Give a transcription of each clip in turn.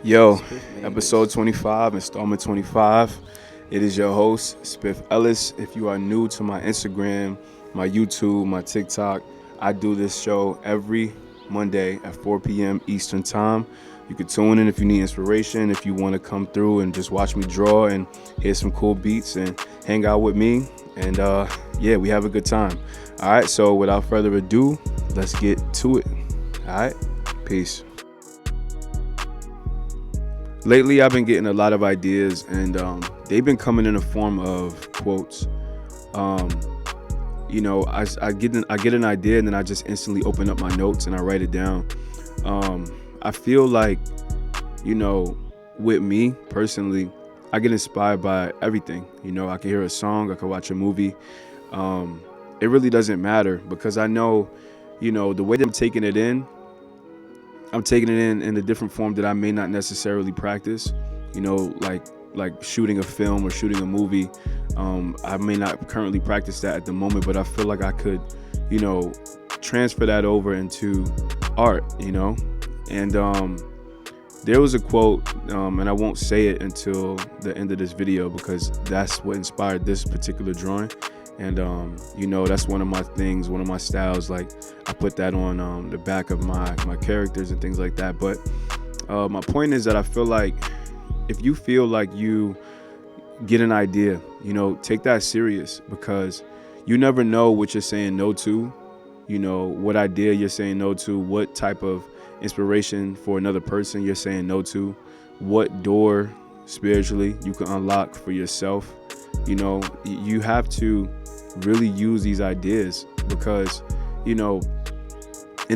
Yo, episode 25, installment 25. It is your host, Spiff Ellis. If you are new to my Instagram, my YouTube, my TikTok, I do this show every Monday at 4 p.m. Eastern Time. You can tune in if you need inspiration, if you want to come through and just watch me draw and hear some cool beats and hang out with me. And yeah, we have a good time. All right, so without further ado, let's get to it. All right, peace. Lately, I've been getting a lot of ideas, and they've been coming in the form of quotes. Um, I get an idea, and then I just instantly open up my notes and I write it down. I feel like, you know, with me personally, I get inspired by everything. I can hear a song, I can watch a movie. It really doesn't matter because I know, the way that I'm taking it in a different form that I may not necessarily practice. Like shooting a film or shooting a movie. I may not currently practice that at the moment, but I feel like I could, you know, transfer that over into art. And there was a quote, and I won't say it until the end of this video because that's what inspired this particular drawing. And that's one of my things, one of my styles. Like I put that on the back of my characters and things like that. But my point is that I feel like if you feel like you get an idea, take that serious because you never know what you're saying no to. What idea you're saying no to, what type of inspiration for another person you're saying no to, what door spiritually you can unlock for yourself. You have to really use these ideas because, in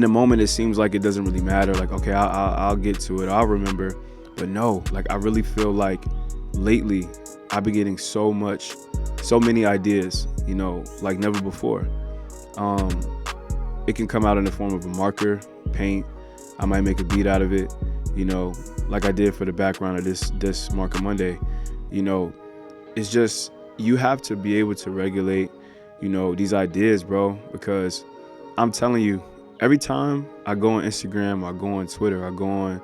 a moment it seems like it doesn't really matter. Like, okay, I'll get to it, I'll remember. But no, like I really feel like lately I've been getting so many ideas, like never before. It can come out in the form of a marker, paint. I might make a beat out of it, like I did for the background of this Marker Monday. It's just you have to be able to regulate, these ideas, bro, because I'm telling you, every time I go on Instagram, I go on Twitter, I go on,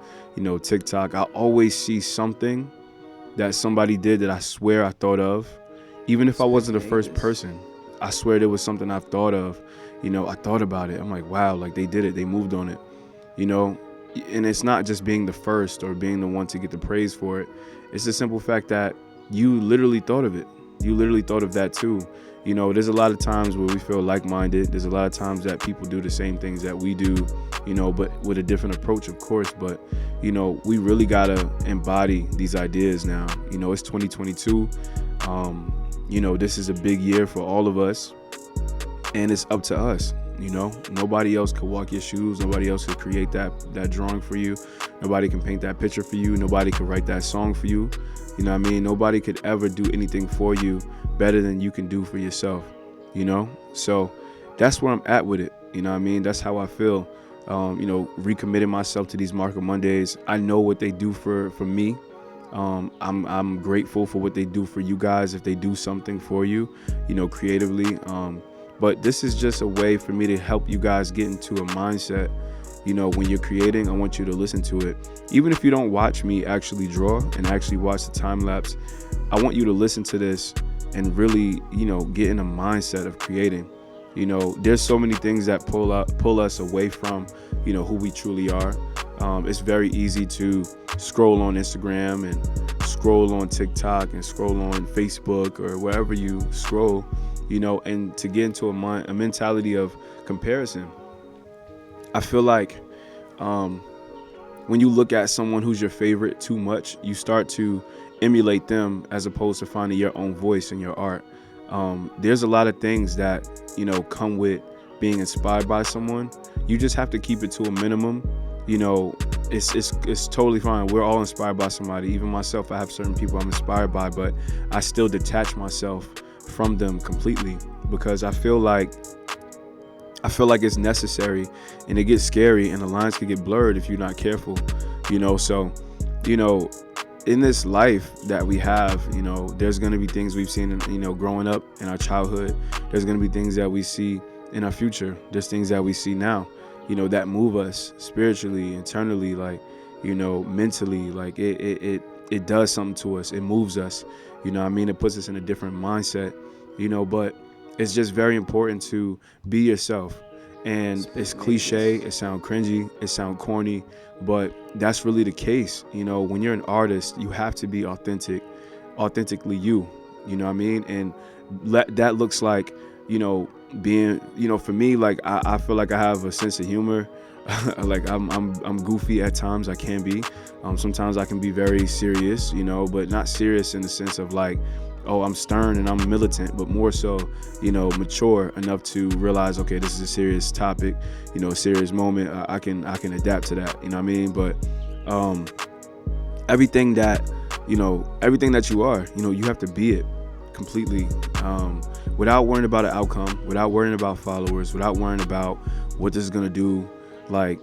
TikTok, I always see something that somebody did that I swear I thought of. Even if I wasn't the first person, I swear there was something I've thought of. I thought about it. I'm like, wow, like they did it, they moved on it, and it's not just being the first or being the one to get the praise for it. It's the simple fact that you literally thought of it. You literally thought of that too. There's a lot of times where we feel like-minded. There's a lot of times that people do the same things that we do, but with a different approach, of course. But, we really got to embody these ideas now. It's 2022. This is a big year for all of us, and it's up to us. Nobody else could walk your shoes. Nobody else could create that drawing for you. Nobody can paint that picture for you. Nobody could write that song for you. Nobody could ever do anything for you better than you can do for yourself. So that's where I'm at with it. That's how I feel. Recommitting myself to these Marker Mondays. I know what they do for me. I'm grateful for what they do for you guys if they do something for you, creatively. But this is just a way for me to help you guys get into a mindset. When you're creating, I want you to listen to it. Even if you don't watch me actually draw and actually watch the time lapse, I want you to listen to this and really, get in a mindset of creating. There's so many things that pull us away from, who we truly are. It's very easy to scroll on Instagram and scroll on TikTok and scroll on Facebook or wherever you scroll, and to get into a mentality of comparison. I feel like when you look at someone who's your favorite too much, you start to emulate them as opposed to finding your own voice in your art. There's a lot of things that, come with being inspired by someone. You just have to keep it to a minimum. It's totally fine. We're all inspired by somebody. Even myself, I have certain people I'm inspired by, but I still detach myself from them completely because I feel like it's necessary, and it gets scary and the lines can get blurred if you're not careful. So in this life that we have, there's going to be things we've seen, growing up in our childhood. There's going to be things that we see in our future. There's things that we see now, that move us spiritually, internally. Like, mentally. Like it does something to us. It moves us. It puts us in a different mindset. But it's just very important to be yourself. And it's cliche, it sounds cringy, it sounds corny, but that's really the case. When you're an artist, you have to be authentically you. And that looks like, being, for me, like I feel like I have a sense of humor. Like I'm goofy at times. I can be. Sometimes I can be very serious, but not serious in the sense of like, oh, I'm stern and I'm militant, but more so, mature enough to realize, okay, this is a serious topic, a serious moment. I can adapt to that. But everything that you are, you have to be it completely, without worrying about an outcome, without worrying about followers, without worrying about what this is gonna do. Like,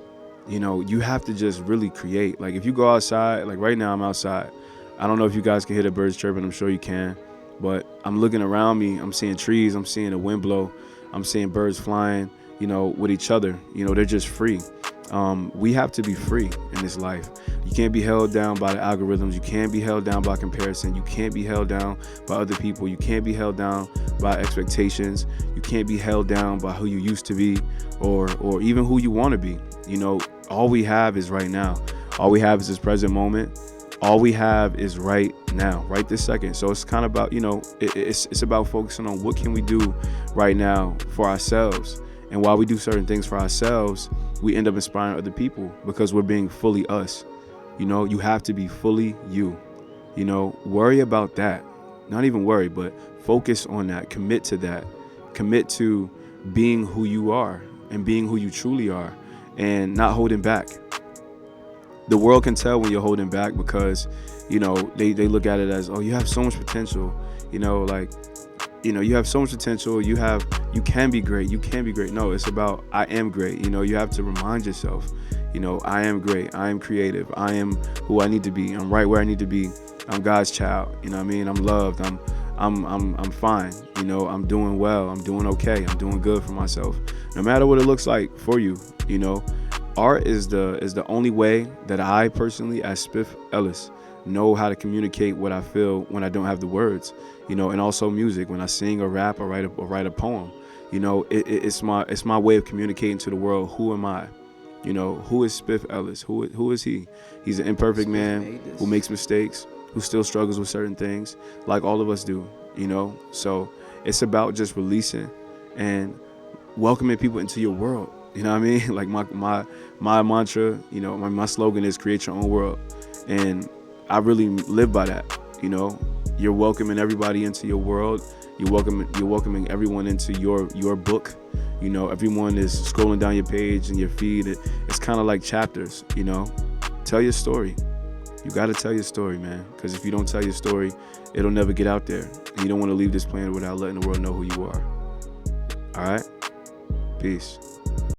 you have to just really create. Like if you go outside, like right now I'm outside. I don't know if you guys can hear the birds chirping. I'm sure you can. But I'm looking around me. I'm seeing trees. I'm seeing the wind blow. I'm seeing birds flying, with each other. They're just free. We have to be free in this life. You can't be held down by the algorithms. You can't be held down by comparison. You can't be held down by other people. You can't be held down by expectations. You can't be held down by who you used to be or even who you want to be. All we have is right now. All we have is this present moment. All we have is right now, right this second. So it's kind of about, it's about focusing on what can we do right now for ourselves. And while we do certain things for ourselves, we end up inspiring other people because we're being fully us. You have to be fully you. Worry about that. Not even worry, but focus on that. Commit to that. Commit to being who you are and being who you truly are and not holding back. The world can tell when you're holding back because, they look at it as, oh, you have so much potential, you have so much potential. You can be great. You can be great. No, it's about, I am great. You have to remind yourself, I am great. I am creative. I am who I need to be. I'm right where I need to be. I'm God's child. I'm loved. I'm fine. I'm doing well. I'm doing okay. I'm doing good for myself. No matter what it looks like for you, art is the only way that I personally, as Spiff Ellis, know how to communicate what I feel when I don't have the words, and also music. When I sing or rap or write a poem, it's my way of communicating to the world. Who am I? Who is Spiff Ellis? Who is he? He's an imperfect man who makes mistakes, who still struggles with certain things, like all of us do. So it's about just releasing and welcoming people into your world. Like my mantra, my slogan is create your own world. And I really live by that. You're welcoming everybody into your world. You're welcoming everyone into your book. Everyone is scrolling down your page and your feed. It's kind of like chapters, Tell your story. You got to tell your story, man. Because if you don't tell your story, it'll never get out there. And you don't want to leave this planet without letting the world know who you are. All right? Peace.